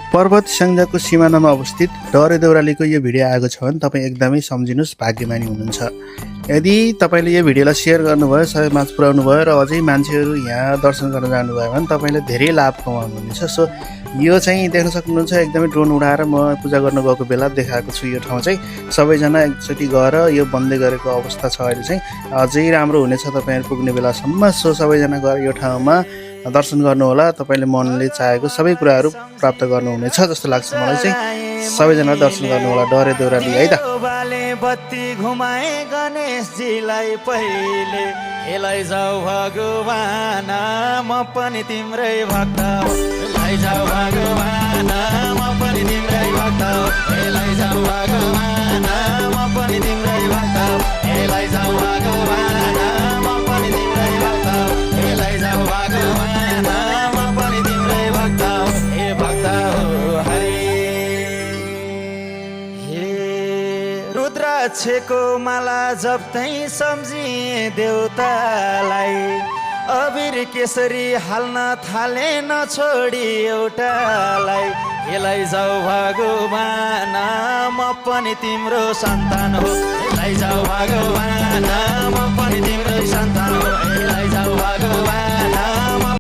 पर्वत स्याङ्जाको सिमानामा अवस्थित डरे देउरालीको यो भिडियो आएको छ भने तपाईँ एकदमै सम्झिनुहोस्, भाग्यमानी हुनुहुन्छ। यदि तपाईँले यो भिडियोलाई सेयर गर्नुभयो, सबैमाझ पुर्याउनु भयो र अझै मान्छेहरू यहाँ दर्शन गर्न जानुभयो भने तपाईँले धेरै लाभ कमाउनुहुनेछ। सो यो चाहिँ देख्न सक्नुहुन्छ, एकदमै ड्रोन उडाएर म पूजा गर्न गएको बेला देखाएको छु। यो ठाउँ चाहिँ सबैजना एकचोटि गएर यो बन्दै गरेको अवस्था छ अहिले चाहिँ, अझै राम्रो हुनेछ तपाईँहरू पुग्ने बेलासम्म। सो सबैजना गएर यो ठाउँमा दर्शन गर्नुहोला, तपाईँले मनले चाहेको सबै कुराहरू प्राप्त गर्नुहुनेछ जस्तो लाग्छ मलाई चाहिँ। सबैजना दर्शन गर्नुहोला डरे देउराली है त। बत्ती घुमाए गणेशजीलाई पहिले, हेलाई जाऊ भगवान म पनि तिम्रै भक्त हो, हेलाई जाऊ भगवान म पनि तिम्रै भक्त हो, हेलाई जाऊ भगवान म पनि तिम्रै भक्त हो, हेलाई जाऊ भगवान म पनि तिम्रै भक्त हो, हेलाई जाऊ भगवान म पनि तिम्रै भक्त हो, हे भक्त हो हरे। रुद्राक्षको माला जप्तै सम्झिए देउतालाई, अबिर केसरी हाल्न थाले नछोडी एउटालाई, हेलाई जाऊ भगवान म पनि तिम्रो सन्तान हो, हेलाई जाऊ भगवान म पनि तिम्रो सन्तान हो, हेलाई जाऊ भगवान